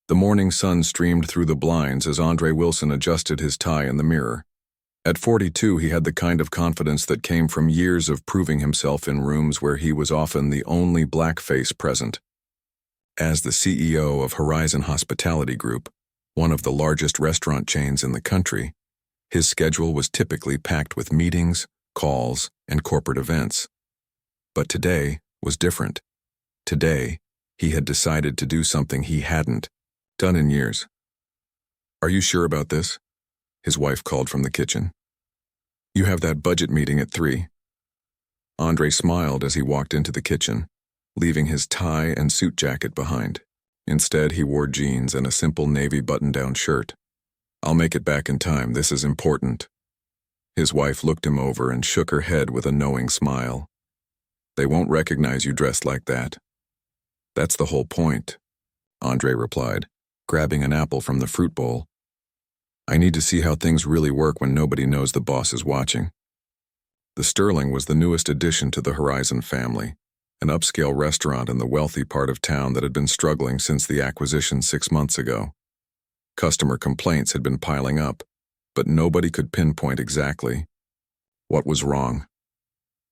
The morning sun streamed through the blinds as Andre Wilson adjusted his tie in the mirror. At 42, he had the kind of confidence that came from years of proving himself in rooms where he was often the only black face present. As the CEO of Horizon Hospitality Group, one of the largest restaurant chains in the country, his schedule was typically packed with meetings, calls, and corporate events. But today was different. Today, he had decided to do something he hadn't done in years. "Are you sure about this?" his wife called from the kitchen. "You have that budget meeting at 3. Andre smiled as he walked into the kitchen, leaving his tie and suit jacket behind. Instead, he wore jeans and a simple navy button-down shirt. "I'll make it back in time. This is important." His wife looked him over and shook her head with a knowing smile. "They won't recognize you dressed like that." "That's the whole point," Andre replied, grabbing an apple from the fruit bowl. "I need to see how things really work when nobody knows the boss is watching." The Sterling was the newest addition to the Horizon family, an upscale restaurant in the wealthy part of town that had been struggling since the acquisition 6 months ago. Customer complaints had been piling up, but nobody could pinpoint exactly what was wrong.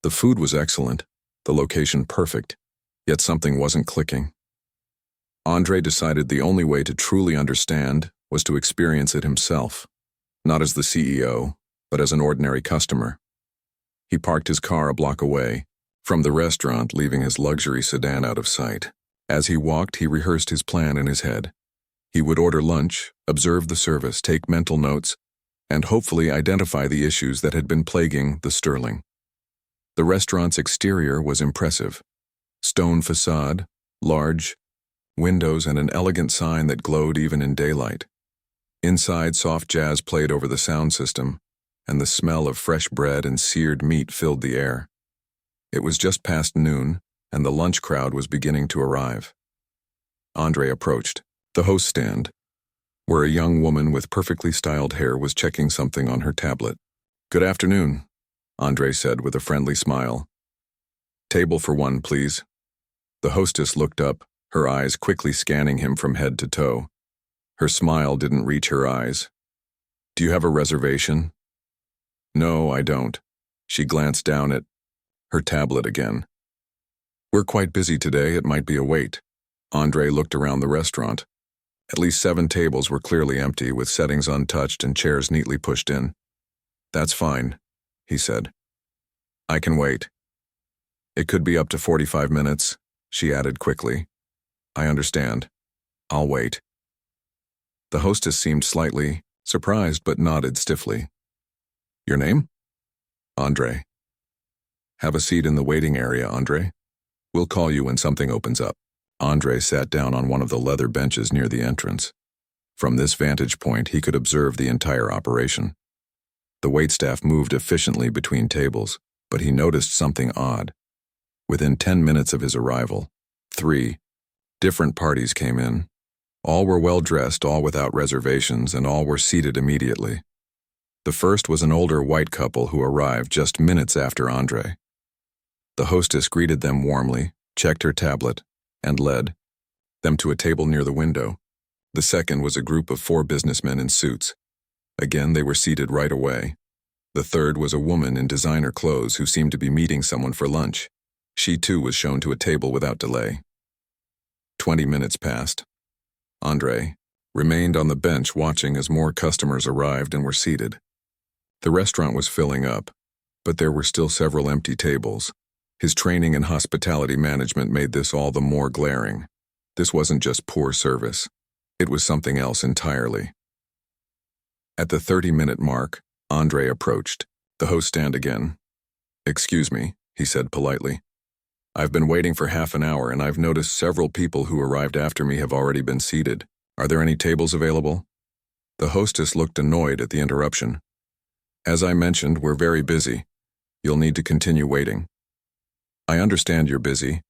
The food was excellent, the location perfect, yet something wasn't clicking. Andre decided the only way to truly understand was to experience it himself, not as the CEO, but as an ordinary customer. He parked his car a block away from the restaurant, leaving his luxury sedan out of sight. As he walked, he rehearsed his plan in his head. He would order lunch, observe the service, take mental notes, and hopefully identify the issues that had been plaguing the Sterling. The restaurant's exterior was impressive. Stone facade, large windows, and an elegant sign that glowed even in daylight. Inside, soft jazz played over the sound system, and the smell of fresh bread and seared meat filled the air. It was just past noon, and the lunch crowd was beginning to arrive. Andre approached the host stand, where a young woman with perfectly styled hair was checking something on her tablet. "Good afternoon," Andre said with a friendly smile. "Table for one, please." The hostess looked up, her eyes quickly scanning him from head to toe. Her smile didn't reach her eyes. "Do you have a reservation?" "No, I don't." She glanced down at her tablet again. "We're quite busy today. It might be a wait." Andre looked around the restaurant. At least 7 tables were clearly empty, with settings untouched and chairs neatly pushed in. "That's fine," he said. "I can wait." "It could be up to 45 minutes, she added quickly. "I understand. I'll wait." The hostess seemed slightly surprised but nodded stiffly. "Your name?" "Andre." "Have a seat in the waiting area, Andre. We'll call you when something opens up." Andre sat down on one of the leather benches near the entrance. From this vantage point, he could observe the entire operation. The waitstaff moved efficiently between tables, but he noticed something odd. Within 10 minutes of his arrival, 3 different parties came in. All were well-dressed, all without reservations, and all were seated immediately. The first was an older white couple who arrived just minutes after Andre. The hostess greeted them warmly, checked her tablet, and led them to a table near the window. The second was a group of 4 businessmen in suits. Again, they were seated right away. The third was a woman in designer clothes who seemed to be meeting someone for lunch. She too was shown to a table without delay. 20 minutes passed. Andre remained on the bench watching as more customers arrived and were seated. The restaurant was filling up, but there were still several empty tables. His training in hospitality management made this all the more glaring. This wasn't just poor service. It was something else entirely. At the 30-minute mark, Andre approached the host stand again. "Excuse me," he said politely. "I've been waiting for half an hour, and I've noticed several people who arrived after me have already been seated. Are there any tables available?" The hostess looked annoyed at the interruption. "As I mentioned, we're very busy. You'll need to continue waiting." "I understand you're busy,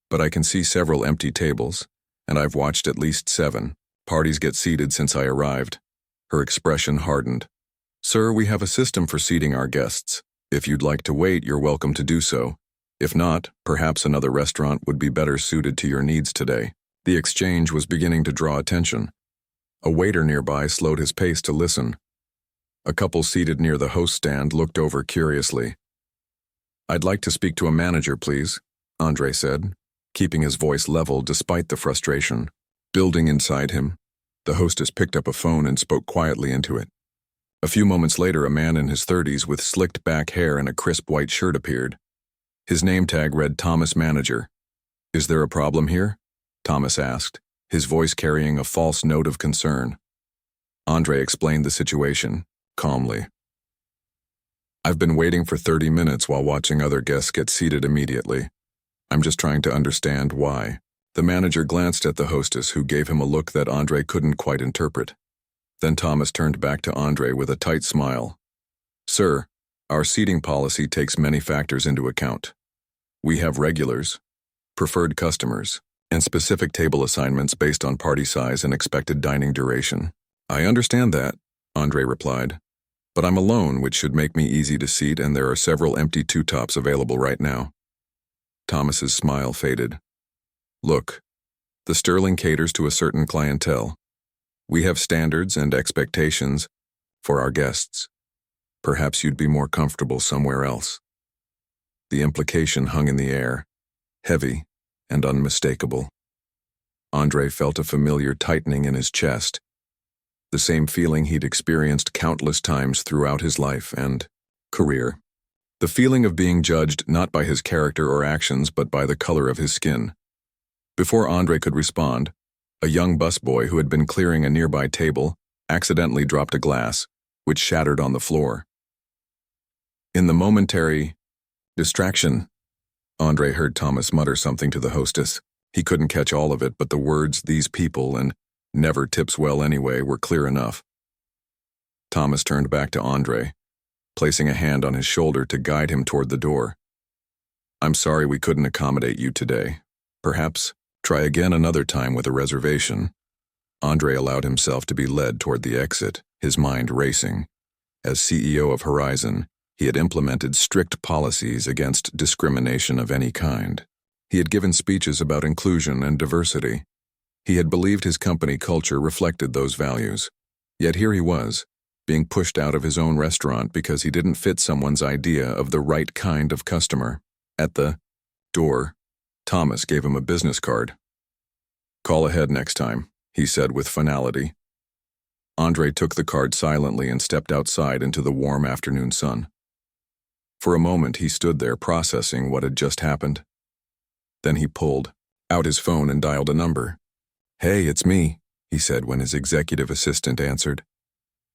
but I can see several empty tables, and I've watched at least 7 parties get seated since I arrived." Her expression hardened. "Sir, we have a system for seating our guests. If you'd like to wait, you're welcome to do so. If not, perhaps another restaurant would be better suited to your needs today." The exchange was beginning to draw attention. A waiter nearby slowed his pace to listen. A couple seated near the host stand looked over curiously. "I'd like to speak to a manager, please," Andre said, keeping his voice level despite the frustration. Building inside him, the hostess picked up a phone and spoke quietly into it. A few moments later, a man in his 30s with slicked back hair and a crisp white shirt appeared. His name tag read Thomas Manager. "Is there a problem here?" Thomas asked, his voice carrying a false note of concern. Andre explained the situation, calmly. "I've been waiting for 30 minutes while watching other guests get seated immediately. I'm just trying to understand why." The manager glanced at the hostess, who gave him a look that Andre couldn't quite interpret. Then Thomas turned back to Andre with a tight smile. "Sir, our seating policy takes many factors into account. We have regulars, preferred customers, and specific table assignments based on party size and expected dining duration." "I understand that," Andre replied. "But I'm alone, which should make me easy to seat, and there are several empty two-tops available right now." Thomas's smile faded. "Look, the Sterling caters to a certain clientele. We have standards and expectations for our guests. Perhaps you'd be more comfortable somewhere else." The implication hung in the air, heavy and unmistakable. Andre felt a familiar tightening in his chest, the same feeling he'd experienced countless times throughout his life and career. The feeling of being judged not by his character or actions but by the color of his skin. Before Andre could respond, a young busboy who had been clearing a nearby table accidentally dropped a glass, which shattered on the floor. In the momentary distraction, Andre heard Thomas mutter something to the hostess. He couldn't catch all of it, but the words "these people" and "never tips well anyway" were clear enough. Thomas turned back to Andre, placing a hand on his shoulder to guide him toward the door. "I'm sorry we couldn't accommodate you today. Perhaps try again another time with a reservation." Andre allowed himself to be led toward the exit, his mind racing. As CEO of Horizon, he had implemented strict policies against discrimination of any kind. He had given speeches about inclusion and diversity. He had believed his company culture reflected those values. Yet here he was, being pushed out of his own restaurant because he didn't fit someone's idea of the right kind of customer. At the door, Thomas gave him a business card. "Call ahead next time," he said with finality. Andre took the card silently and stepped outside into the warm afternoon sun. For a moment he stood there processing what had just happened. Then he pulled out his phone and dialed a number. "Hey, it's me," he said when his executive assistant answered.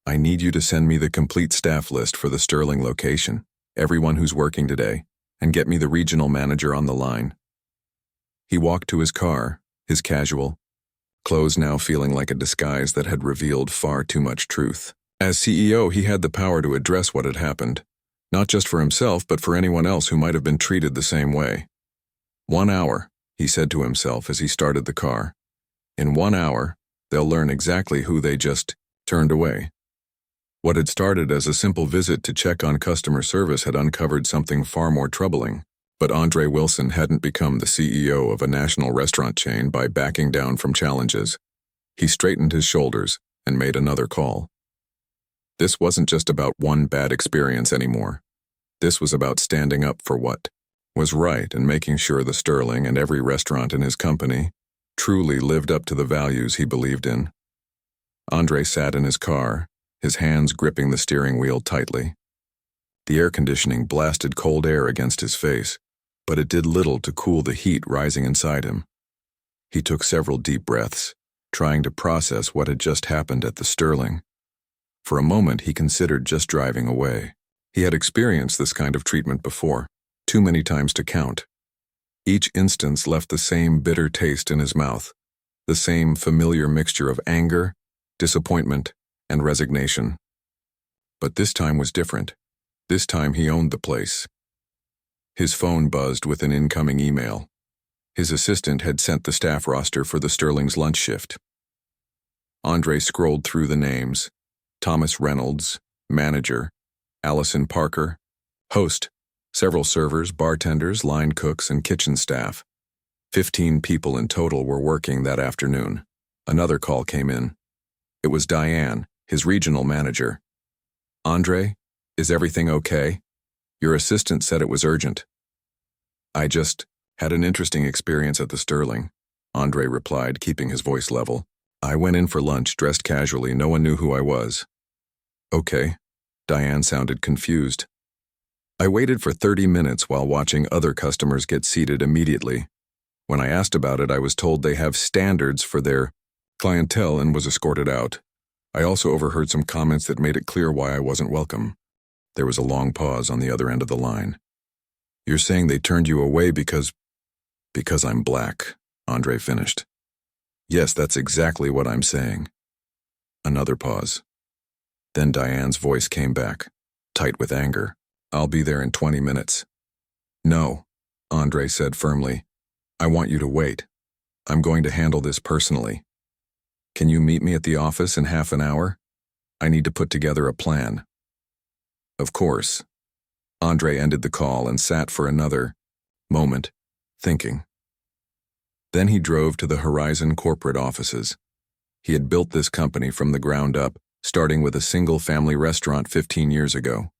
"I need you to send me the complete staff list for the Sterling location, everyone who's working today, and get me the regional manager on the line." He walked to his car, his casual clothes now feeling like a disguise that had revealed far too much truth. As CEO, he had the power to address what had happened, not just for himself but for anyone else who might have been treated the same way. 1 hour, he said to himself as he started the car. In 1 hour, they'll learn exactly who they just turned away. What had started as a simple visit to check on customer service had uncovered something far more troubling. But Andre Wilson hadn't become the CEO of a national restaurant chain by backing down from challenges. He straightened his shoulders and made another call. This wasn't just about one bad experience anymore. This was about standing up for what was right and making sure the Sterling and every restaurant in his company truly lived up to the values he believed in. Andre sat in his car, his hands gripping the steering wheel tightly. The air conditioning blasted cold air against his face, but it did little to cool the heat rising inside him. He took several deep breaths, trying to process what had just happened at the Sterling. For a moment, he considered just driving away. He had experienced this kind of treatment before, too many times to count. Each instance left the same bitter taste in his mouth, the same familiar mixture of anger, disappointment, and resignation. But this time was different. This time he owned the place. His phone buzzed with an incoming email. His assistant had sent the staff roster for the Sterling's lunch shift. Andre scrolled through the names. Thomas Reynolds, manager. Allison Parker, host. Several servers, bartenders, line cooks, and kitchen staff. 15 people in total were working that afternoon. Another call came in. It was Diane, his regional manager. "Andre, is everything okay? Your assistant said it was urgent." "I just had an interesting experience at the Sterling," Andre replied, keeping his voice level. "I went in for lunch dressed casually. No one knew who I was." "Okay." Diane sounded confused. "I waited for 30 minutes while watching other customers get seated immediately. When I asked about it, I was told they have standards for their clientele and was escorted out. I also overheard some comments that made it clear why I wasn't welcome." There was a long pause on the other end of the line. "You're saying they turned you away because I'm black," Andre finished. "Yes, that's exactly what I'm saying." Another pause. Then Diane's voice came back, tight with anger. "I'll be there in 20 minutes. "No," Andre said firmly. "I want you to wait. I'm going to handle this personally. Can you meet me at the office in half an hour? I need to put together a plan." "Of course." Andre ended the call and sat for another moment, thinking. Then he drove to the Horizon corporate offices. He had built this company from the ground up, starting with a single-family restaurant 15 years ago.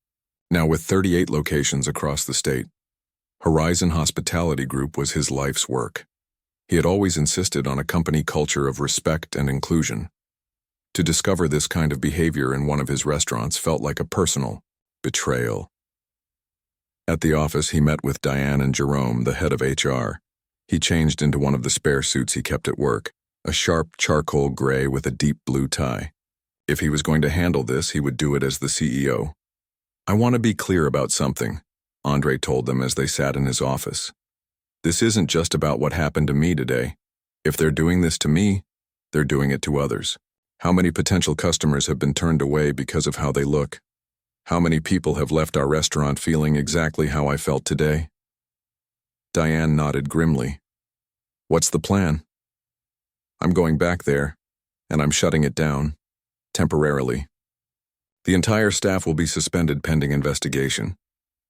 Now with 38 locations across the state, Horizon Hospitality Group was his life's work. He had always insisted on a company culture of respect and inclusion. To discover this kind of behavior in one of his restaurants felt like a personal betrayal. At the office, he met with Diane and Jerome, the head of HR. He changed into one of the spare suits he kept at work, a sharp charcoal gray with a deep blue tie. If he was going to handle this, he would do it as the CEO. "I want to be clear about something," Andre told them as they sat in his office. "This isn't just about what happened to me today. If they're doing this to me, they're doing it to others. How many potential customers have been turned away because of how they look? How many people have left our restaurant feeling exactly how I felt today?" Diane nodded grimly. "What's the plan?" "I'm going back there, and I'm shutting it down. Temporarily. The entire staff will be suspended pending investigation.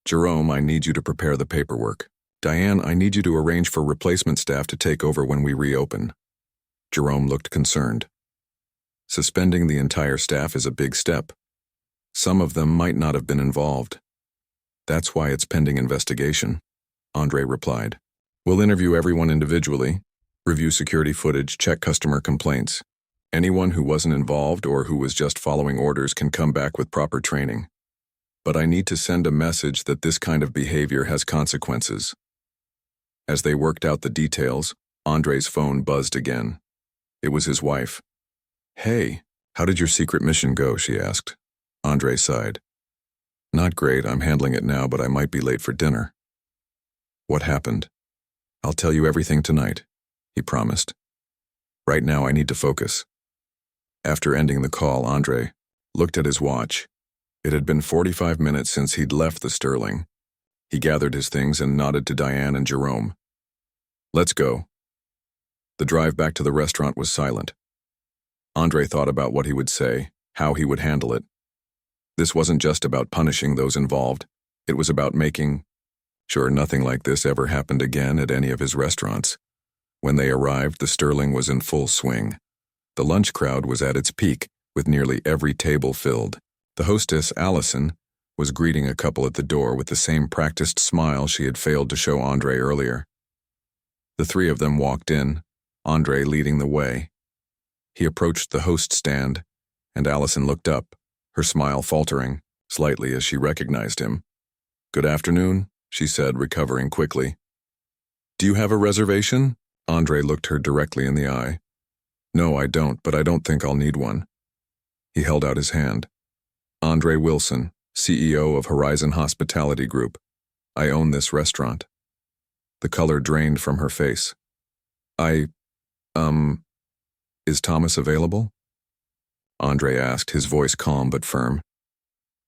Jerome, I need you to prepare the paperwork. Diane, I need you to arrange for replacement staff to take over when we reopen." Jerome looked concerned. Suspending the entire staff is a big step. Some of them might not have been involved. "That's why it's pending investigation," Andre replied. "We'll interview everyone individually, review security footage, check customer complaints. Anyone who wasn't involved or who was just following orders can come back with proper training. But I need to send a message that this kind of behavior has consequences." As they worked out the details, Andre's phone buzzed again. It was his wife. "Hey, how did your secret mission go?" she asked. Andre sighed. "Not great, I'm handling it now, but I might be late for dinner." "What happened?" "I'll tell you everything tonight," he promised. "Right now I need to focus." After ending the call, Andre looked at his watch. It had been 45 minutes since he'd left the Sterling. He gathered his things and nodded to Diane and Jerome. "Let's go." The drive back to the restaurant was silent. Andre thought about what he would say, how he would handle it. This wasn't just about punishing those involved. It was about making sure nothing like this ever happened again at any of his restaurants. When they arrived, the Sterling was in full swing. The lunch crowd was at its peak, with nearly every table filled. The hostess, Allison, was greeting a couple at the door with the same practiced smile she had failed to show Andre earlier. The three of them walked in, Andre leading the way. He approached the host stand, and Allison looked up, her smile faltering slightly as she recognized him. "Good afternoon," she said, recovering quickly. "Do you have a reservation?" Andre looked her directly in the eye. "No, I don't, but I don't think I'll need one." He held out his hand. "Andre Wilson, CEO of Horizon Hospitality Group. I own this restaurant." The color drained from her face. Is Thomas available?" Andre asked, his voice calm but firm.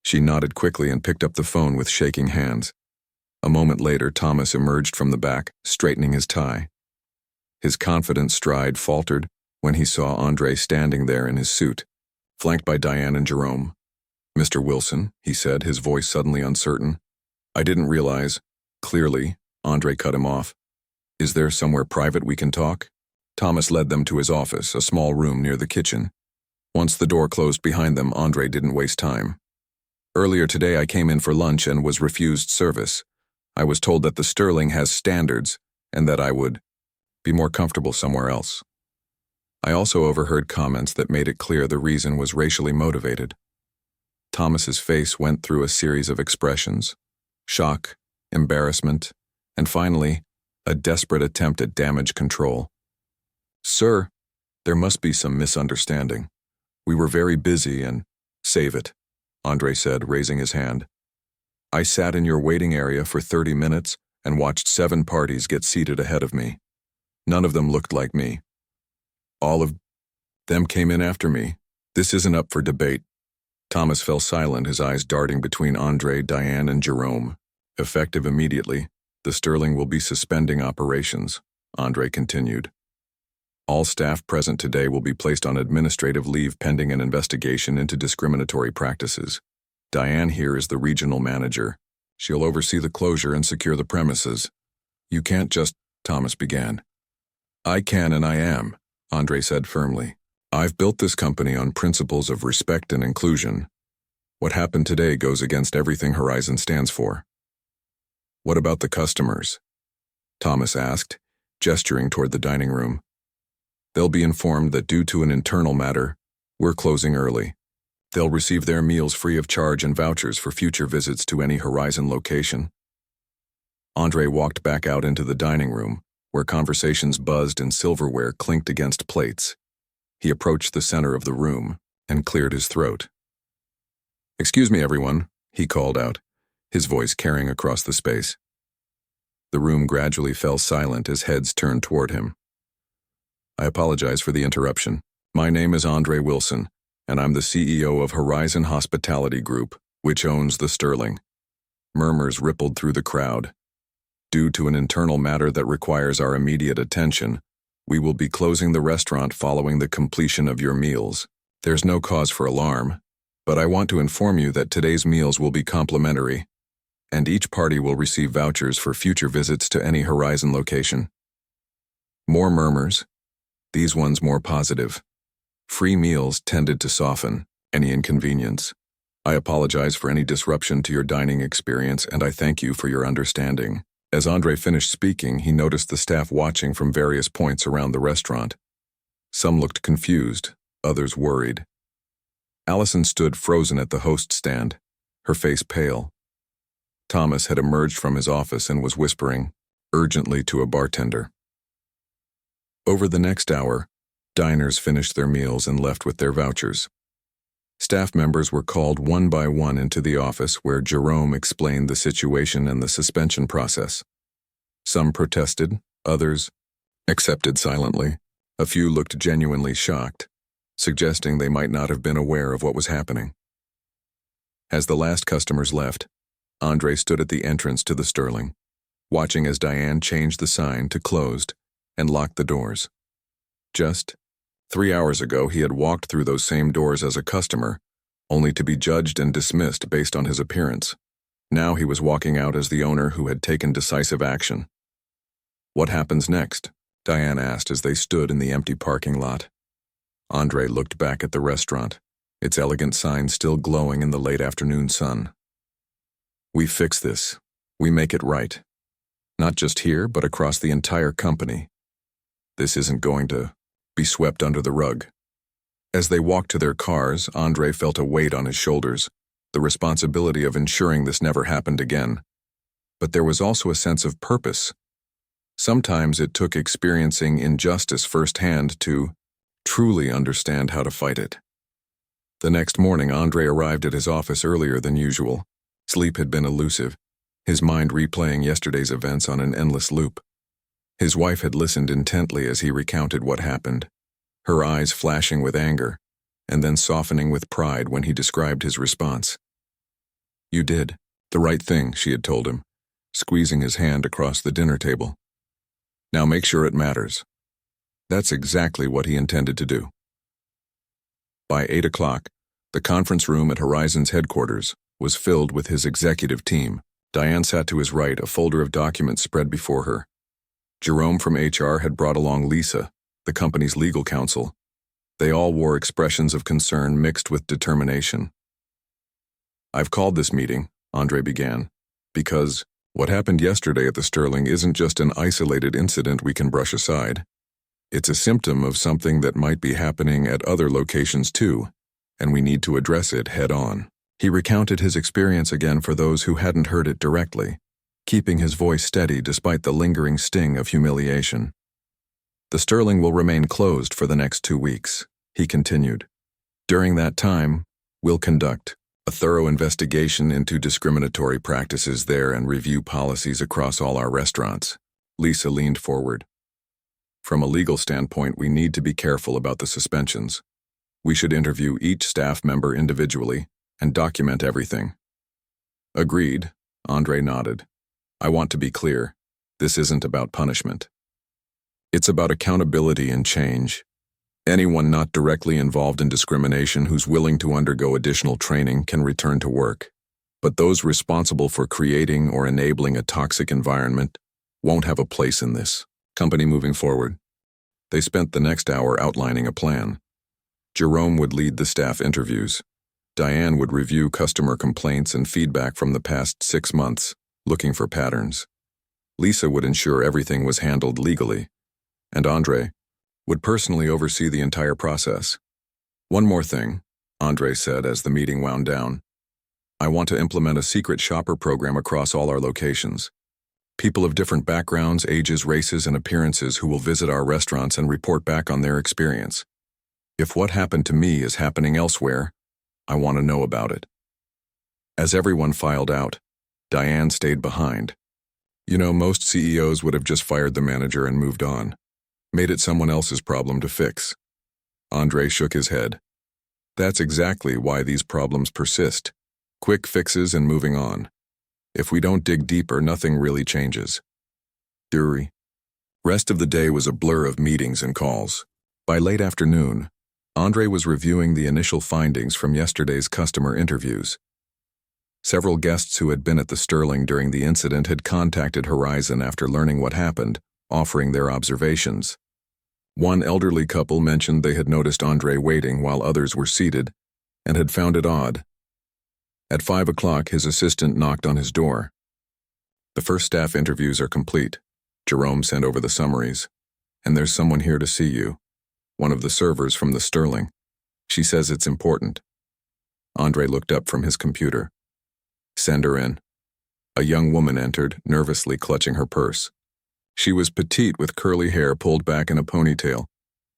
She nodded quickly and picked up the phone with shaking hands. A moment later, Thomas emerged from the back, straightening his tie. His confident stride faltered when he saw Andre standing there in his suit, flanked by Diane and Jerome. "Mr. Wilson," he said, his voice suddenly uncertain. "I didn't realize." Clearly, Andre cut him off. Is there somewhere private we can talk? Thomas led them to his office, a small room near the kitchen. Once the door closed behind them, Andre didn't waste time. Earlier today I came in for lunch and was refused service. I was told that the Sterling has standards and that I would be more comfortable somewhere else. I also overheard comments that made it clear the reason was racially motivated. Thomas's face went through a series of expressions: shock, embarrassment, and finally, a desperate attempt at damage control. Sir, there must be some misunderstanding. We were very busy and— Save it, Andre said, raising his hand. I sat in your waiting area for 30 minutes and watched 7 parties get seated ahead of me. None of them looked like me. All of them came in after me. This isn't up for debate. Thomas fell silent, his eyes darting between Andre, Diane, and Jerome. Effective immediately, the Sterling will be suspending operations, Andre continued. All staff present today will be placed on administrative leave pending an investigation into discriminatory practices. Diane here is the regional manager. She'll oversee the closure and secure the premises. You can't just— Thomas began. I can and I am, Andre said firmly. I've built this company on principles of respect and inclusion. What happened today goes against everything Horizon stands for. What about the customers? Thomas asked, gesturing toward the dining room. They'll be informed that due to an internal matter, we're closing early. They'll receive their meals free of charge and vouchers for future visits to any Horizon location. Andre walked back out into the dining room, where conversations buzzed and silverware clinked against plates. He approached the center of the room and cleared his throat. Excuse me, everyone, he called out, his voice carrying across the space. The room gradually fell silent as heads turned toward him. I apologize for the interruption. My name is Andre Wilson, and I'm the CEO of Horizon Hospitality Group, which owns the Sterling. Murmurs rippled through the crowd. Due to an internal matter that requires our immediate attention, we will be closing the restaurant following the completion of your meals. There's no cause for alarm, but I want to inform you that today's meals will be complimentary, and each party will receive vouchers for future visits to any Horizon location. More murmurs, these ones more positive. Free meals tended to soften any inconvenience. I apologize for any disruption to your dining experience, and I thank you for your understanding. As Andre finished speaking, he noticed the staff watching from various points around the restaurant. Some looked confused, others worried. Allison stood frozen at the host stand, her face pale. Thomas had emerged from his office and was whispering urgently to a bartender. Over the next hour, diners finished their meals and left with their vouchers. Staff members were called one by one into the office where Jerome explained the situation and the suspension process. Some protested, others accepted silently. A few looked genuinely shocked, suggesting they might not have been aware of what was happening. As the last customers left, Andre stood at the entrance to the Sterling, watching as Diane changed the sign to closed and locked the doors. Just 3 hours ago, he had walked through those same doors as a customer, only to be judged and dismissed based on his appearance. Now he was walking out as the owner who had taken decisive action. What happens next? Diane asked as they stood in the empty parking lot. Andre looked back at the restaurant, its elegant sign still glowing in the late afternoon sun. We fix this. We make it right. Not just here, but across the entire company. This isn't going to be swept under the rug. As they walked to their cars, Andre felt a weight on his shoulders, the responsibility of ensuring this never happened again. But there was also a sense of purpose. Sometimes it took experiencing injustice firsthand to truly understand how to fight it. The next morning, Andre arrived at his office earlier than usual. Sleep had been elusive, his mind replaying yesterday's events on an endless loop. His wife had listened intently as he recounted what happened, her eyes flashing with anger, and then softening with pride when he described his response. You did the right thing, she had told him, squeezing his hand across the dinner table. Now make sure it matters. That's exactly what he intended to do. By 8 o'clock, the conference room at Horizon's headquarters was filled with his executive team. Diane sat to his right, a folder of documents spread before her. Jerome from HR had brought along Lisa, the company's legal counsel. They all wore expressions of concern mixed with determination. "I've called this meeting," Andre began, "because what happened yesterday at the Sterling isn't just an isolated incident we can brush aside. It's a symptom of something that might be happening at other locations too, and we need to address it head-on." He recounted his experience again for those who hadn't heard it directly, keeping his voice steady despite the lingering sting of humiliation. "The Sterling will remain closed for the next 2 weeks," he continued. "During that time, we'll conduct a thorough investigation into discriminatory practices there and review policies across all our restaurants." Lisa leaned forward. "From a legal standpoint, we need to be careful about the suspensions. We should interview each staff member individually and document everything." "Agreed," Andre nodded. "I want to be clear. This isn't about punishment. It's about accountability and change. Anyone not directly involved in discrimination who's willing to undergo additional training can return to work. But those responsible for creating or enabling a toxic environment won't have a place in this company moving forward." They spent the next hour outlining a plan. Jerome would lead the staff interviews. Diane would review customer complaints and feedback from the past 6 months, looking for patterns. Lisa would ensure everything was handled legally, and Andre would personally oversee the entire process. "One more thing," Andre said as the meeting wound down. "I want to implement a secret shopper program across all our locations. People of different backgrounds, ages, races, and appearances who will visit our restaurants and report back on their experience. If what happened to me is happening elsewhere, I want to know about it." As everyone filed out, Diane stayed behind. "You know, most CEOs would have just fired the manager and moved on. Made it someone else's problem to fix." Andre shook his head. "That's exactly why these problems persist. Quick fixes and moving on. If we don't dig deeper, nothing really changes." Dury. Rest of the day was a blur of meetings and calls. By late afternoon, Andre was reviewing the initial findings from yesterday's customer interviews. Several guests who had been at the Sterling during the incident had contacted Horizon after learning what happened, offering their observations. One elderly couple mentioned they had noticed Andre waiting while others were seated, and had found it odd. At 5 o'clock, his assistant knocked on his door. "The first staff interviews are complete. Jerome sent over the summaries. And there's someone here to see you. One of the servers from the Sterling. She says it's important." Andre looked up from his computer. "Send her in." A young woman entered, nervously clutching her purse. She was petite with curly hair pulled back in a ponytail,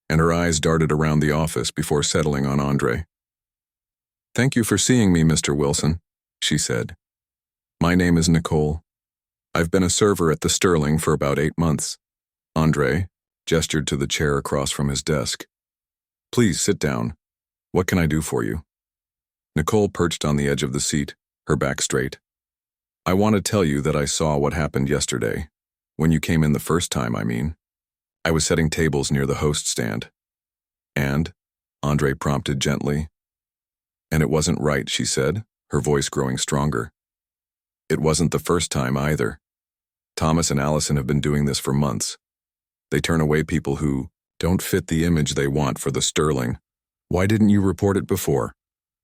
and her eyes darted around the office before settling on Andre. "Thank you for seeing me, Mr. Wilson," she said. "My name is Nicole. I've been a server at the Sterling for about 8 months. Andre gestured to the chair across from his desk. "Please sit down. What can I do for you?" Nicole perched on the edge of the seat, her back straight. "I want to tell you that I saw what happened yesterday. When you came in the first time, I mean. I was setting tables near the host stand." "And?" Andre prompted gently. "And it wasn't right," she said, her voice growing stronger. "It wasn't the first time either. Thomas and Allison have been doing this for months. They turn away people who don't fit the image they want for the Sterling. Why didn't you report it before?"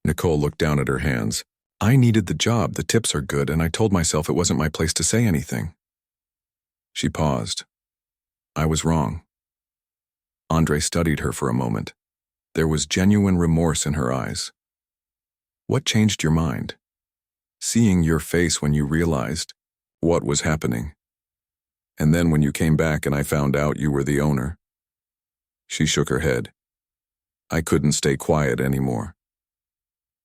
Nicole looked down at her hands. "I needed the job, the tips are good, and I told myself it wasn't my place to say anything." She paused. "I was wrong." Andre studied her for a moment. There was genuine remorse in her eyes. "What changed your mind?" "Seeing your face when you realized what was happening. And then when you came back and I found out you were the owner." She shook her head. "I couldn't stay quiet anymore."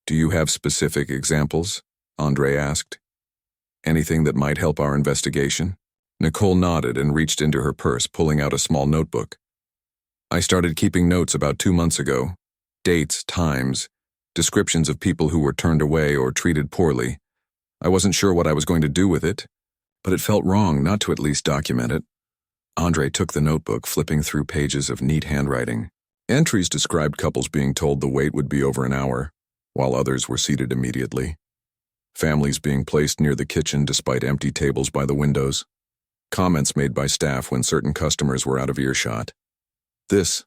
"Do you have specific examples?" Andre asked. "Anything that might help our investigation?" Nicole nodded and reached into her purse, pulling out a small notebook. "I started keeping notes about 2 months ago. Dates, times, descriptions of people who were turned away or treated poorly. I wasn't sure what I was going to do with it, but it felt wrong not to at least document it." Andre took the notebook, flipping through pages of neat handwriting. Entries described couples being told the wait would be over an hour, while others were seated immediately. Families being placed near the kitchen despite empty tables by the windows. comments made by staff when certain customers were out of earshot. "This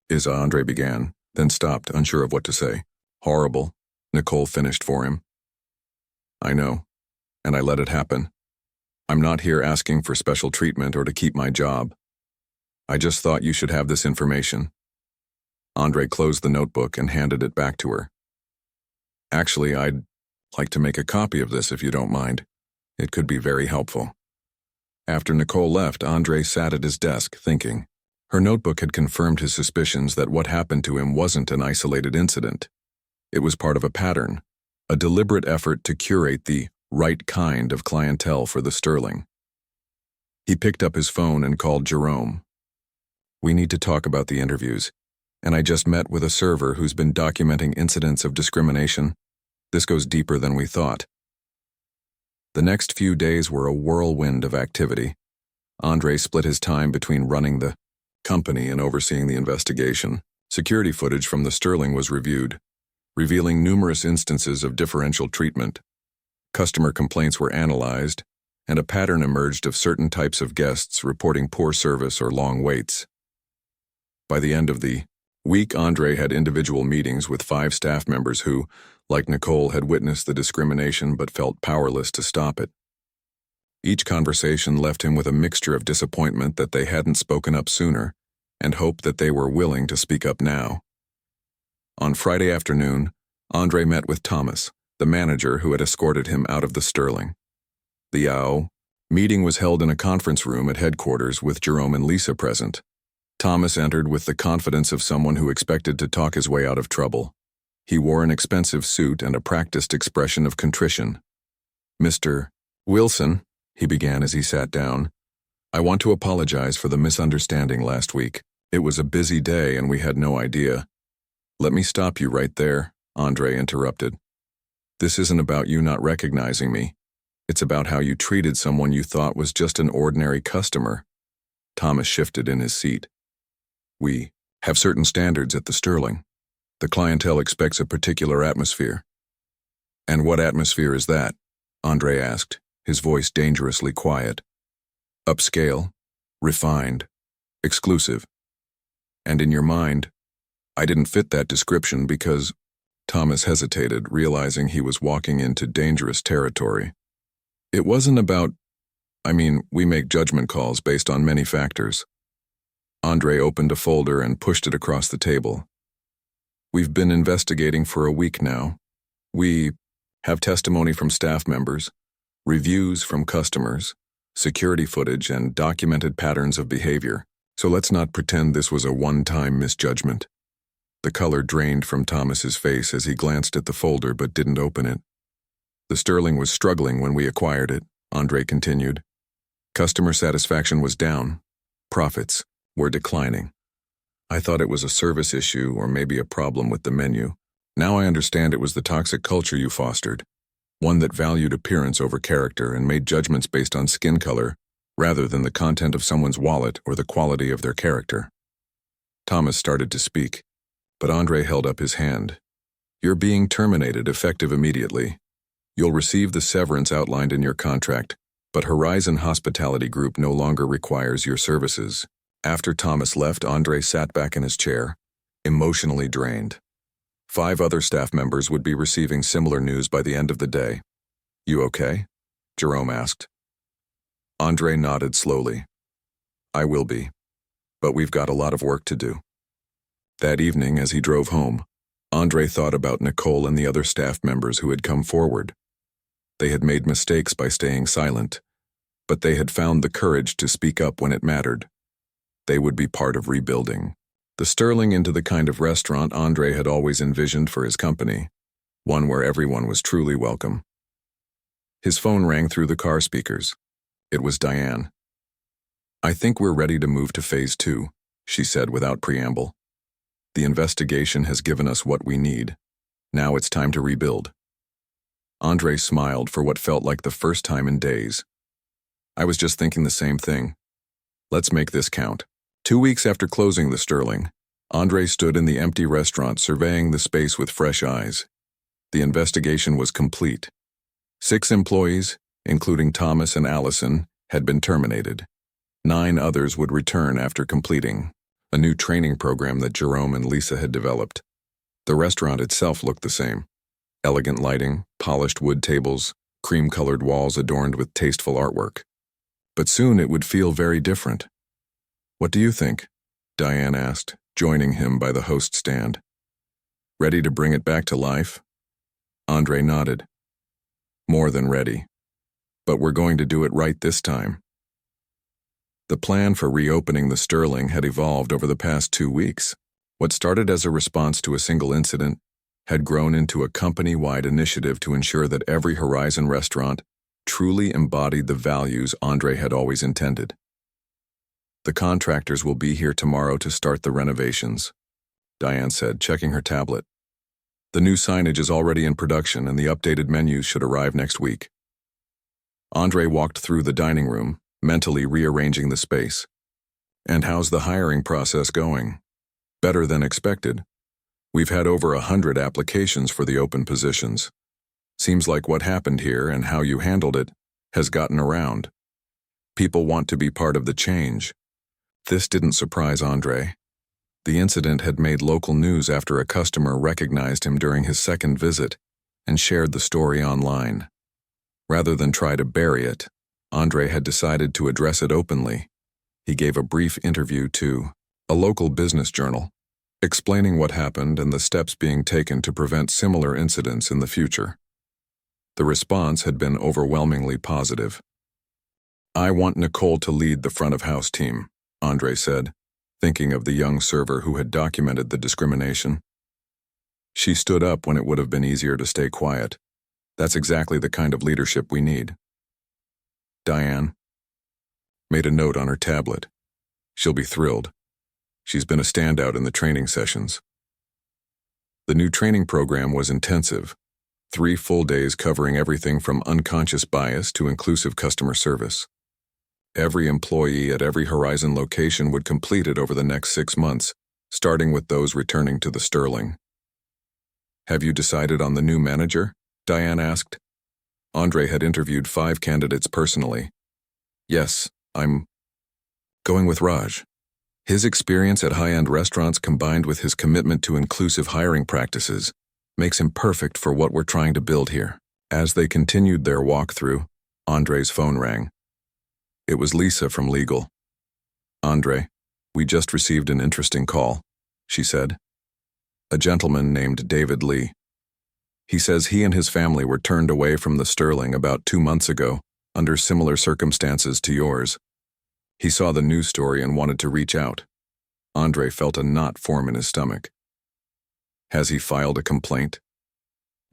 is," Andre began, then stopped, unsure of what to say. "Horrible," Nicole finished for him. "I know, and I let it happen. I'm not here asking for special treatment or to keep my job. I just thought you should have this information." Andre closed the notebook and handed it back to her. "Actually, I'd like to make a copy of this if you don't mind. It could be very helpful." After Nicole left, Andre sat at his desk, thinking. Her notebook had confirmed his suspicions that what happened to him wasn't an isolated incident. It was part of a pattern, a deliberate effort to curate the right kind of clientele for the Sterling. He picked up his phone and called Jerome. "We need to talk about the interviews, and I just met with a server who's been documenting incidents of discrimination. This goes deeper than we thought." The next few days were a whirlwind of activity. Andre split his time between running the company and overseeing the investigation. Security footage from the Sterling was reviewed, revealing numerous instances of differential treatment. Customer complaints were analyzed, and a pattern emerged of certain types of guests reporting poor service or long waits. By the end of the week, Andre had individual meetings with 5 staff members who, like Nicole, had witnessed the discrimination but felt powerless to stop it. Each conversation left him with a mixture of disappointment that they hadn't spoken up sooner and hope that they were willing to speak up now. On Friday afternoon, Andre met with Thomas, the manager who had escorted him out of the Sterling. The meeting was held in a conference room at headquarters with Jerome and Lisa present. Thomas entered with the confidence of someone who expected to talk his way out of trouble. He wore an expensive suit and a practiced expression of contrition. "Mr. Wilson," he began as he sat down, "I want to apologize for the misunderstanding last week. It was a busy day and we had no idea." "Let me stop you right there," Andre interrupted. "This isn't about you not recognizing me. It's about how you treated someone you thought was just an ordinary customer." Thomas shifted in his seat. "We have certain standards at the Sterling. The clientele expects a particular atmosphere." "And what atmosphere is that?" Andre asked, his voice dangerously quiet. "Upscale, refined, exclusive. And in your mind, I didn't fit that description because—" Thomas hesitated, realizing he was walking into dangerous territory. "It wasn't about— we make judgment calls based on many factors." Andre opened a folder and pushed it across the table. "We've been investigating for a week now. We have testimony from staff members, reviews from customers, security footage, and documented patterns of behavior. So let's not pretend this was a one-time misjudgment." The color drained from Thomas's face as he glanced at the folder but didn't open it. "The Sterling was struggling when we acquired it," Andre continued. "Customer satisfaction was down. Profits were declining. I thought it was a service issue or maybe a problem with the menu. Now I understand it was the toxic culture you fostered, one that valued appearance over character and made judgments based on skin color rather than the content of someone's wallet or the quality of their character." Thomas started to speak, but Andre held up his hand. "You're being terminated, effective immediately. You'll receive the severance outlined in your contract, but Horizon Hospitality Group no longer requires your services." After Thomas left, Andre sat back in his chair, emotionally drained. 5 other staff members would be receiving similar news by the end of the day. "You okay?" Jerome asked. Andre nodded slowly. "I will be, but we've got a lot of work to do." That evening, as he drove home, Andre thought about Nicole and the other staff members who had come forward. They had made mistakes by staying silent, but they had found the courage to speak up when it mattered. They would be part of rebuilding the Sterling into the kind of restaurant Andre had always envisioned for his company, one where everyone was truly welcome. His phone rang through the car speakers. It was Diane. "I think we're ready to move to phase 2, she said without preamble. "The investigation has given us what we need. Now it's time to rebuild." Andre smiled for what felt like the first time in days. "I was just thinking the same thing. Let's make this count." 2 weeks after closing the Sterling, Andre stood in the empty restaurant surveying the space with fresh eyes. The investigation was complete. 6 employees, including Thomas and Allison, had been terminated. 9 others would return after completing a new training program that Jerome and Lisa had developed. The restaurant itself looked the same. Elegant lighting, polished wood tables, cream-colored walls adorned with tasteful artwork. But soon it would feel very different. "What do you think?" Diane asked, joining him by the host stand. "Ready to bring it back to life?" Andre nodded. "More than ready. But we're going to do it right this time." The plan for reopening the Sterling had evolved over the past 2 weeks. What started as a response to a single incident had grown into a company-wide initiative to ensure that every Horizon restaurant truly embodied the values Andre had always intended. "The contractors will be here tomorrow to start the renovations," Diane said, checking her tablet. "The new signage is already in production and the updated menus should arrive next week." Andre walked through the dining room, mentally rearranging the space. "And how's the hiring process going?" "Better than expected. We've had over 100 applications for the open positions. Seems like what happened here and how you handled it has gotten around. People want to be part of the change." This didn't surprise Andre. The incident had made local news after a customer recognized him during his second visit and shared the story online. Rather than try to bury it, Andre had decided to address it openly. He gave a brief interview to a local business journal, explaining what happened and the steps being taken to prevent similar incidents in the future. The response had been overwhelmingly positive. "I want Nicole to lead the front-of-house team," Andre said, thinking of the young server who had documented the discrimination. "She stood up when it would have been easier to stay quiet. That's exactly the kind of leadership we need." Diane made a note on her tablet. She'll be thrilled. She's been a standout in the training sessions. The new training program was intensive, 3 full days covering everything from unconscious bias to inclusive customer service. Every employee at every Horizon location would complete it over the next 6 months, starting with those returning to the Sterling. "Have you decided on the new manager?" Diane asked. Andre had interviewed 5 candidates personally. "Yes, I'm going with Raj. His experience at high-end restaurants combined with his commitment to inclusive hiring practices makes him perfect for what we're trying to build here." As they continued their walkthrough, Andre's phone rang. It was Lisa from legal. "Andre, we just received an interesting call," she said. "A gentleman named David Lee. He says he and his family were turned away from the Sterling about 2 months ago under similar circumstances to yours. He saw the news story and wanted to reach out." Andre felt a knot form in his stomach. "Has he filed a complaint?"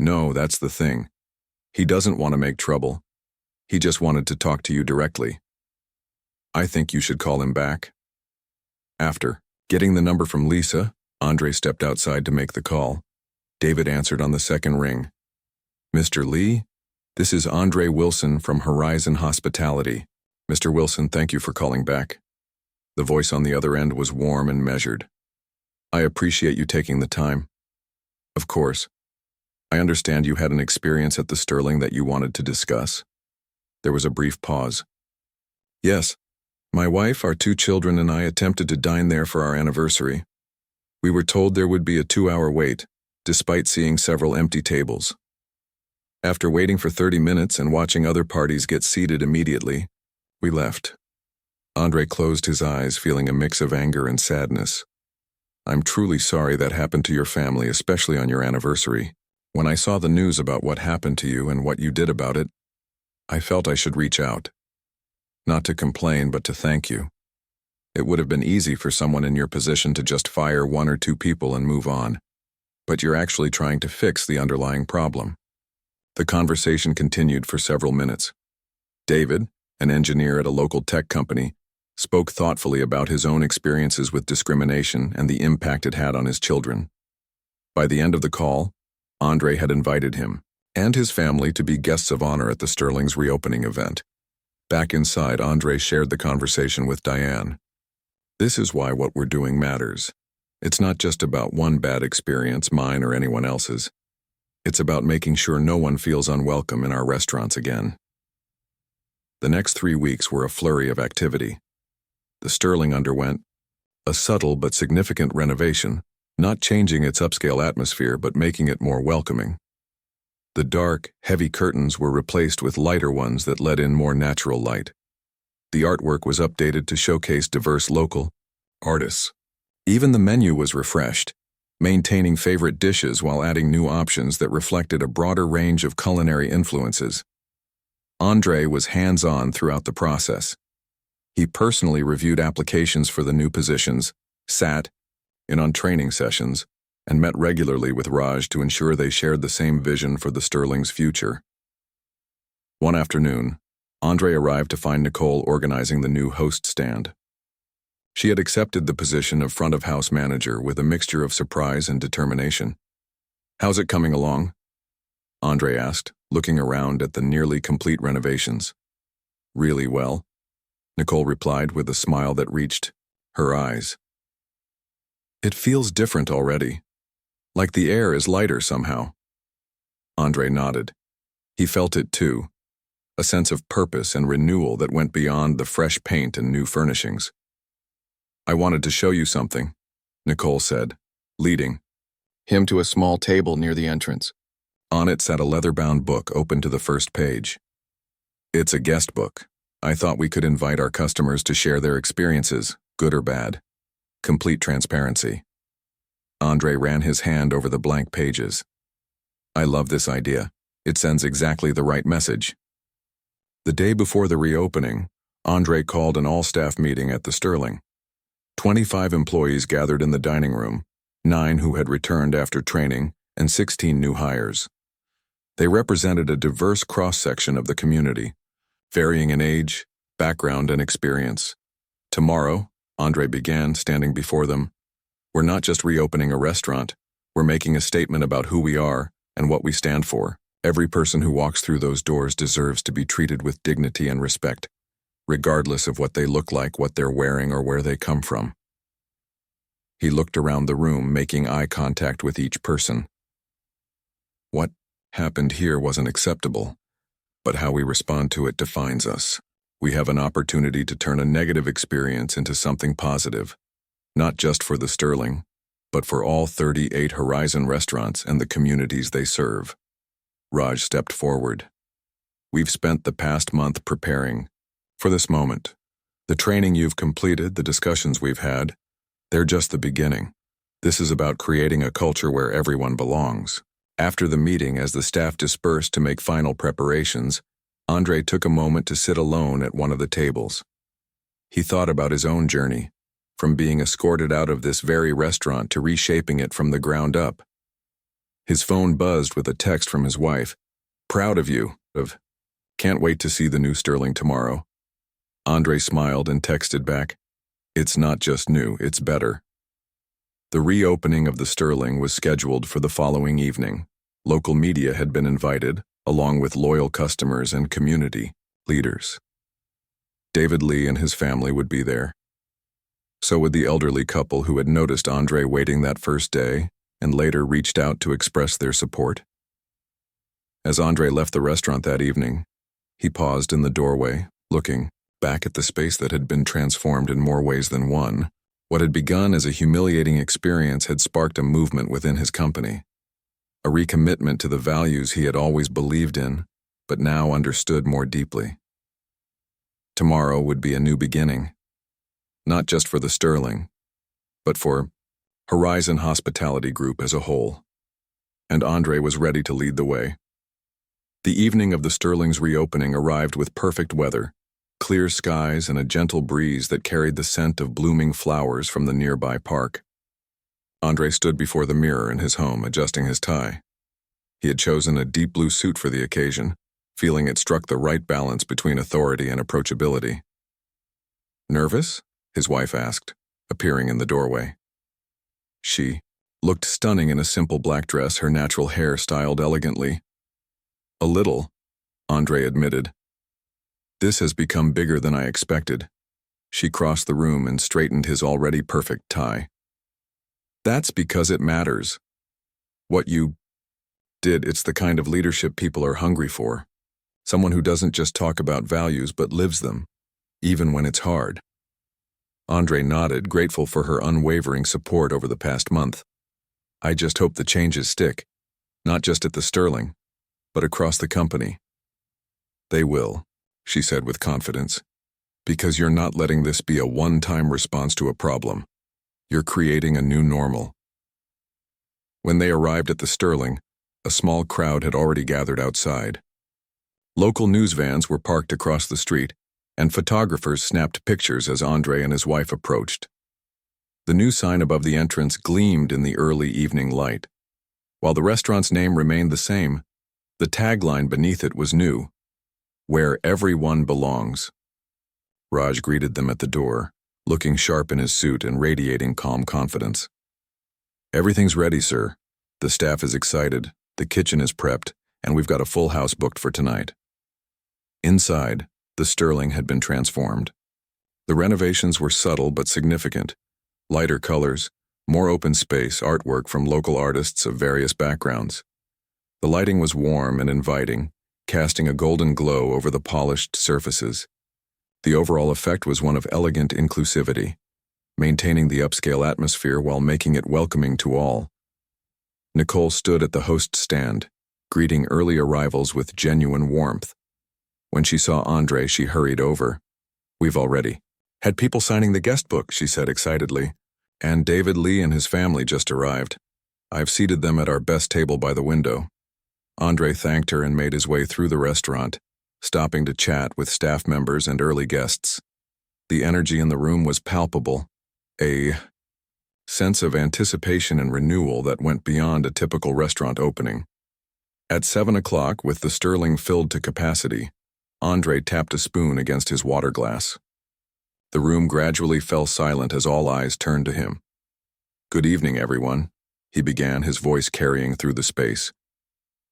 "No, that's the thing. He doesn't want to make trouble. He just wanted to talk to you directly. I think you should call him back." After getting the number from Lisa, Andre stepped outside to make the call. David answered on the second ring. "Mr. Lee, this is Andre Wilson from Horizon Hospitality. Mr. Wilson, thank you for calling back." The voice on the other end was warm and measured. "I appreciate you taking the time. Of course. I understand you had an experience at the Sterling that you wanted to discuss." There was a brief pause. "Yes. My wife, our 2 children, and I attempted to dine there for our anniversary. We were told there would be a 2-hour wait, despite seeing several empty tables. After waiting for 30 minutes and watching other parties get seated immediately, we left." Andre closed his eyes, feeling a mix of anger and sadness. "I'm truly sorry that happened to your family, especially on your anniversary. When I saw the news about what happened to you and what you did about it, I felt I should reach out. Not to complain, but to thank you. It would have been easy for someone in your position to just fire 1 or 2 people and move on. But you're actually trying to fix the underlying problem." The conversation continued for several minutes. David, an engineer at a local tech company, spoke thoughtfully about his own experiences with discrimination and the impact it had on his children. By the end of the call, Andre had invited him and his family to be guests of honor at the Sterling's reopening event. Back inside, Andre shared the conversation with Diane. "This is why what we're doing matters. It's not just about one bad experience, mine or anyone else's. It's about making sure no one feels unwelcome in our restaurants again." The next 3 weeks were a flurry of activity. The Sterling underwent a subtle but significant renovation, not changing its upscale atmosphere but making it more welcoming. The dark, heavy curtains were replaced with lighter ones that let in more natural light. The artwork was updated to showcase diverse local artists. Even the menu was refreshed, maintaining favorite dishes while adding new options that reflected a broader range of culinary influences. Andre was hands-on throughout the process. He personally reviewed applications for the new positions, sat in on training sessions, and met regularly with Raj to ensure they shared the same vision for the Sterling's future. One afternoon, Andre arrived to find Nicole organizing the new host stand. She had accepted the position of front-of-house manager with a mixture of surprise and determination. "How's it coming along?" Andre asked, looking around at the nearly complete renovations. "Really well," Nicole replied with a smile that reached her eyes. "It feels different already, like the air is lighter somehow." Andre nodded. He felt it too, a sense of purpose and renewal that went beyond the fresh paint and new furnishings. "I wanted to show you something," Nicole said, leading him to a small table near the entrance. On it sat a leather-bound book open to the first page. "It's a guest book. I thought we could invite our customers to share their experiences, good or bad. Complete transparency." Andre ran his hand over the blank pages. "I love this idea. It sends exactly the right message." The day before the reopening, Andre called an all-staff meeting at the Sterling. 25 employees gathered in the dining room, 9 who had returned after training, and 16 new hires. They represented a diverse cross-section of the community, varying in age, background, and experience. "Tomorrow," Andre began, standing before them, "we're not just reopening a restaurant, we're making a statement about who we are and what we stand for. Every person who walks through those doors deserves to be treated with dignity and respect, regardless of what they look like, what they're wearing, or where they come from." He looked around the room, making eye contact with each person. "What happened here wasn't acceptable, but how we respond to it defines us. We have an opportunity to turn a negative experience into something positive, not just for the Sterling, but for all 38 Horizon restaurants and the communities they serve." Raj stepped forward. "We've spent the past month preparing for this moment. The training you've completed, the discussions we've had, they're just the beginning. This is about creating a culture where everyone belongs." After the meeting, as the staff dispersed to make final preparations, Andre took a moment to sit alone at one of the tables. He thought about his own journey, from being escorted out of this very restaurant to reshaping it from the ground up. His phone buzzed with a text from his wife. "Proud of you, can't wait to see the new Sterling tomorrow." Andre smiled and texted back, "It's not just new, it's better." The reopening of the Sterling was scheduled for the following evening. Local media had been invited, along with loyal customers and community leaders. David Lee and his family would be there. So would the elderly couple who had noticed Andre waiting that first day and later reached out to express their support. As Andre left the restaurant that evening, he paused in the doorway, looking back at the space that had been transformed in more ways than one. What had begun as a humiliating experience had sparked a movement within his company, a recommitment to the values he had always believed in, but now understood more deeply. Tomorrow would be a new beginning, not just for the Sterling, but for Horizon Hospitality Group as a whole. And Andre was ready to lead the way. The evening of the Sterling's reopening arrived with perfect weather, clear skies and a gentle breeze that carried the scent of blooming flowers from the nearby park. Andre stood before the mirror in his home, adjusting his tie. He had chosen a deep blue suit for the occasion, feeling it struck the right balance between authority and approachability. "Nervous?" his wife asked, appearing in the doorway. She looked stunning in a simple black dress, her natural hair styled elegantly. "A little," Andre admitted. "This has become bigger than I expected." She crossed the room and straightened his already perfect tie. "That's because it matters. What you did, it's the kind of leadership people are hungry for. Someone who doesn't just talk about values but lives them, even when it's hard." Andre nodded, grateful for her unwavering support over the past month. I just hope the changes stick, not just at the Sterling, but across the company. They will, she said with confidence, because you're not letting this be a one-time response to a problem. You're creating a new normal. When they arrived at the Sterling, a small crowd had already gathered outside. Local news vans were parked across the street, and photographers snapped pictures as Andre and his wife approached. The new sign above the entrance gleamed in the early evening light. While the restaurant's name remained the same, the tagline beneath it was new: "Where everyone belongs." Raj greeted them at the door, looking sharp in his suit and radiating calm confidence. "Everything's ready, sir. The staff is excited, the kitchen is prepped, and we've got a full house booked for tonight." Inside, the Sterling had been transformed. The renovations were subtle but significant. Lighter colors, more open space, artwork from local artists of various backgrounds. The lighting was warm and inviting, casting a golden glow over the polished surfaces. The overall effect was one of elegant inclusivity, maintaining the upscale atmosphere while making it welcoming to all. Nicole stood at the host stand, greeting early arrivals with genuine warmth. When she saw Andre, she hurried over. "We've already had people signing the guest book," she said excitedly. "And David Lee and his family just arrived. I've seated them at our best table by the window." Andre thanked her and made his way through the restaurant, stopping to chat with staff members and early guests. The energy in the room was palpable, a sense of anticipation and renewal that went beyond a typical restaurant opening. At 7 o'clock, with the Sterling filled to capacity, Andre tapped a spoon against his water glass. The room gradually fell silent as all eyes turned to him. "Good evening, everyone," he began, his voice carrying through the space.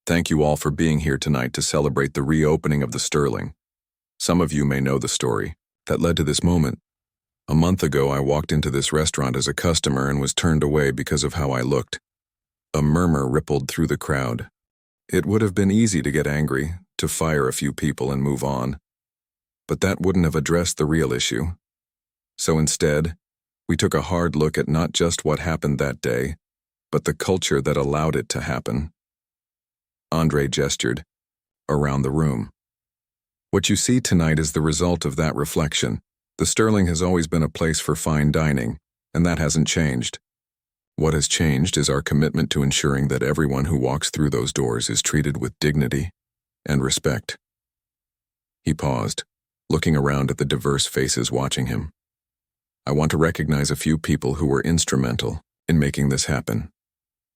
"Thank you all for being here tonight to celebrate the reopening of the Sterling. Some of you may know the story that led to this moment. A month ago, I walked into this restaurant as a customer and was turned away because of how I looked." A murmur rippled through the crowd. It would have been easy to get angry, to fire a few people and move on. But that wouldn't have addressed the real issue. So instead, we took a hard look at not just what happened that day, but the culture that allowed it to happen. Andre gestured around the room. "What you see tonight is the result of that reflection. The Sterling has always been a place for fine dining, and that hasn't changed. What has changed is our commitment to ensuring that everyone who walks through those doors is treated with dignity and respect." He paused, looking around at the diverse faces watching him. "I want to recognize a few people who were instrumental in making this happen.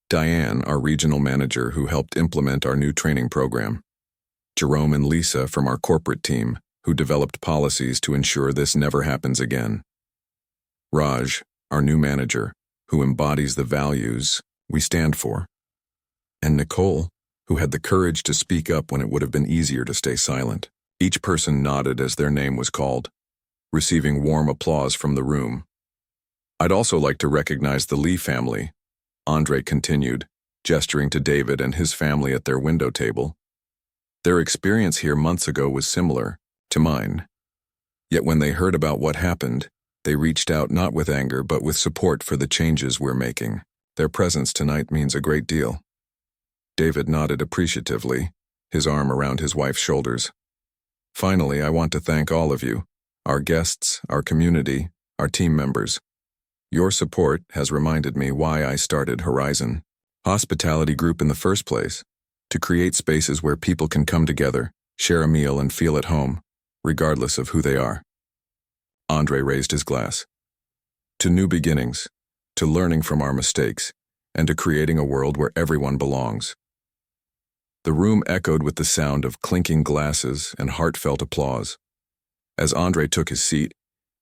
Diane, our regional manager who helped implement our new training program. Jerome and Lisa from our corporate team who developed policies to ensure this never happens again. Raj, our new manager, who embodies the values we stand for. And Nicole, who had the courage to speak up when it would have been easier to stay silent." Each person nodded as their name was called, receiving warm applause from the room. "I'd also like to recognize the Lee family," Andre continued, gesturing to David and his family at their window table. "Their experience here months ago was similar to mine. Yet when they heard about what happened, they reached out not with anger but with support for the changes we're making. Their presence tonight means a great deal." David nodded appreciatively, his arm around his wife's shoulders. "Finally, I want to thank all of you, our guests, our community, our team members. Your support has reminded me why I started Horizon Hospitality Group in the first place, to create spaces where people can come together, share a meal, and feel at home, regardless of who they are." Andre raised his glass. "To new beginnings, to learning from our mistakes, and to creating a world where everyone belongs." The room echoed with the sound of clinking glasses and heartfelt applause. As Andre took his seat,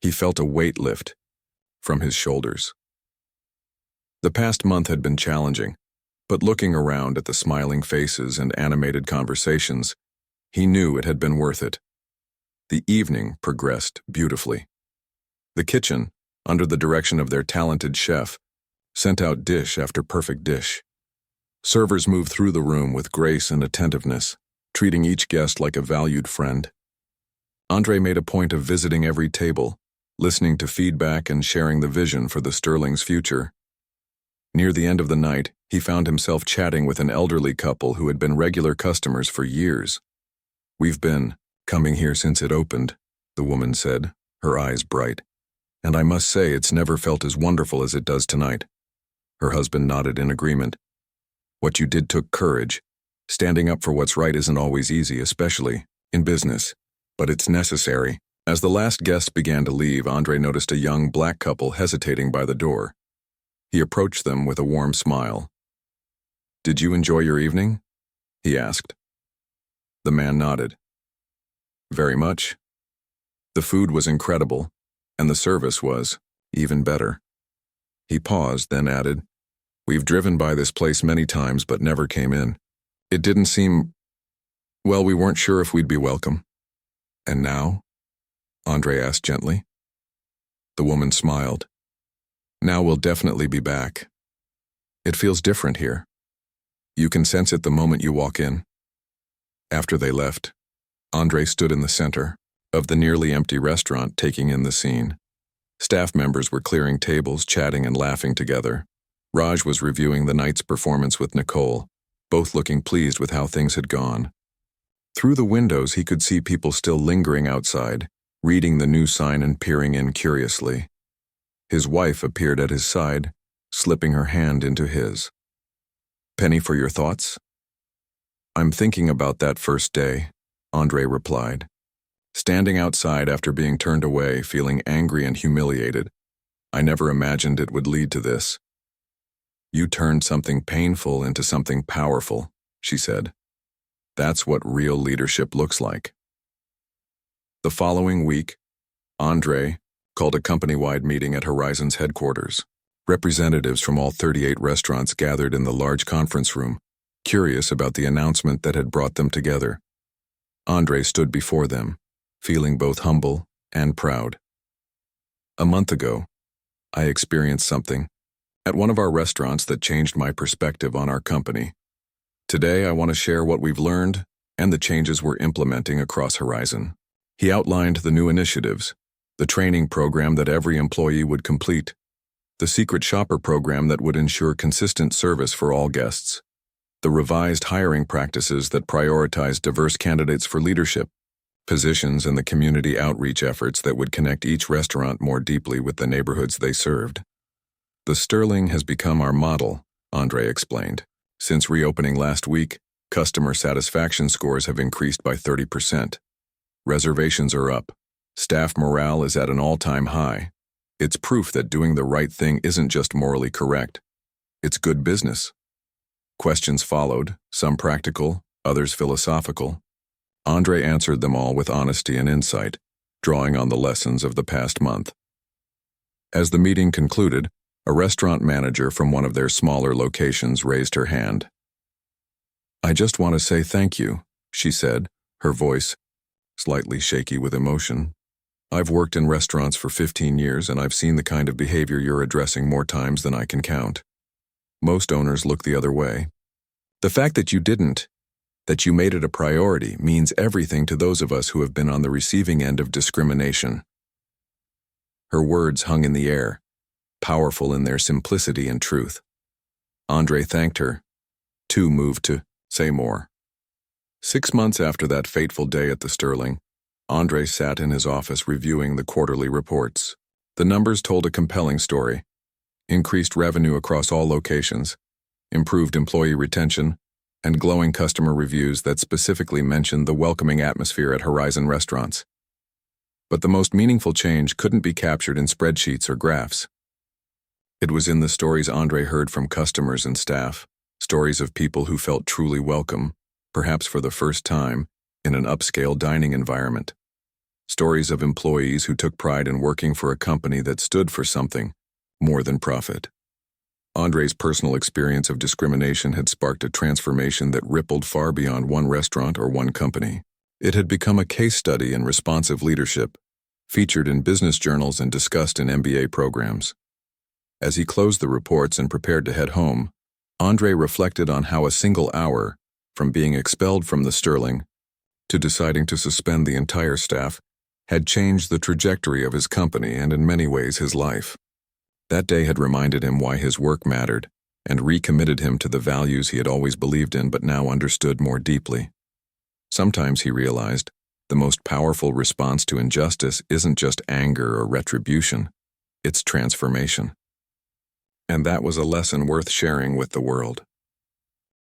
he felt a weight lift from his shoulders. The past month had been challenging, but looking around at the smiling faces and animated conversations, he knew it had been worth it. The evening progressed beautifully. The kitchen, under the direction of their talented chef, sent out dish after perfect dish. Servers moved through the room with grace and attentiveness, treating each guest like a valued friend. Andre made a point of visiting every table, listening to feedback and sharing the vision for the Sterling's future. Near the end of the night, he found himself chatting with an elderly couple who had been regular customers for years. "We've been coming here since it opened," the woman said, her eyes bright. "And I must say it's never felt as wonderful as it does tonight." Her husband nodded in agreement. "What you did took courage. Standing up for what's right isn't always easy, especially in business, but it's necessary." As the last guests began to leave, Andre noticed a young black couple hesitating by the door. He approached them with a warm smile. "Did you enjoy your evening?" he asked. The man nodded. "Very much. The food was incredible, and the service was even better." He paused, then added, "We've driven by this place many times but never came in. It didn't seem, well, we weren't sure if we'd be welcome." "And now?" Andre asked gently. The woman smiled. "Now we'll definitely be back. It feels different here. You can sense it the moment you walk in." After they left, Andre stood in the center of the nearly empty restaurant, taking in the scene. Staff members were clearing tables, chatting and laughing together. Raj was reviewing the night's performance with Nicole, both looking pleased with how things had gone. Through the windows, he could see people still lingering outside, reading the new sign and peering in curiously. His wife appeared at his side, slipping her hand into his. "Penny, for your thoughts?" "I'm thinking about that first day," Andre replied. "Standing outside after being turned away, feeling angry and humiliated. I never imagined it would lead to this." "You turned something painful into something powerful," she said. "That's what real leadership looks like." The following week, Andre called a company-wide meeting at Horizon's headquarters. Representatives from all 38 restaurants gathered in the large conference room, curious about the announcement that had brought them together. Andre stood before them, feeling both humble and proud. "A month ago, I experienced something at one of our restaurants that changed my perspective on our company. Today, I want to share what we've learned and the changes we're implementing across Horizon." He outlined the new initiatives, the training program that every employee would complete, the secret shopper program that would ensure consistent service for all guests, the revised hiring practices that prioritize diverse candidates for leadership positions, and the community outreach efforts that would connect each restaurant more deeply with the neighborhoods they served. "The Sterling has become our model," Andre explained. "Since reopening last week, customer satisfaction scores have increased by 30%. Reservations are up. Staff morale is at an all-time high. It's proof that doing the right thing isn't just morally correct. It's good business." Questions followed, some practical, others philosophical. Andre answered them all with honesty and insight, drawing on the lessons of the past month. As the meeting concluded, a restaurant manager from one of their smaller locations raised her hand. "I just want to say thank you," she said, her voice slightly shaky with emotion. "I've worked in restaurants for 15 years and I've seen the kind of behavior you're addressing more times than I can count. Most owners look the other way. The fact that you didn't, that you made it a priority, means everything to those of us who have been on the receiving end of discrimination." Her words hung in the air, powerful in their simplicity and truth. Andre thanked her, too moved to say more. 6 months after that fateful day at the Sterling, Andre sat in his office reviewing the quarterly reports. The numbers told a compelling story. Increased revenue across all locations, improved employee retention, and glowing customer reviews that specifically mentioned the welcoming atmosphere at Horizon restaurants. But the most meaningful change couldn't be captured in spreadsheets or graphs. It was in the stories Andre heard from customers and staff, stories of people who felt truly welcome, perhaps for the first time, in an upscale dining environment. Stories of employees who took pride in working for a company that stood for something more than profit. Andre's personal experience of discrimination had sparked a transformation that rippled far beyond one restaurant or one company. It had become a case study in responsive leadership, featured in business journals and discussed in MBA programs. As he closed the reports and prepared to head home, Andre reflected on how a single hour, from being expelled from the Sterling to deciding to suspend the entire staff, had changed the trajectory of his company and in many ways his life. That day had reminded him why his work mattered and recommitted him to the values he had always believed in but now understood more deeply. Sometimes, he realized, the most powerful response to injustice isn't just anger or retribution, it's transformation. And that was a lesson worth sharing with the world.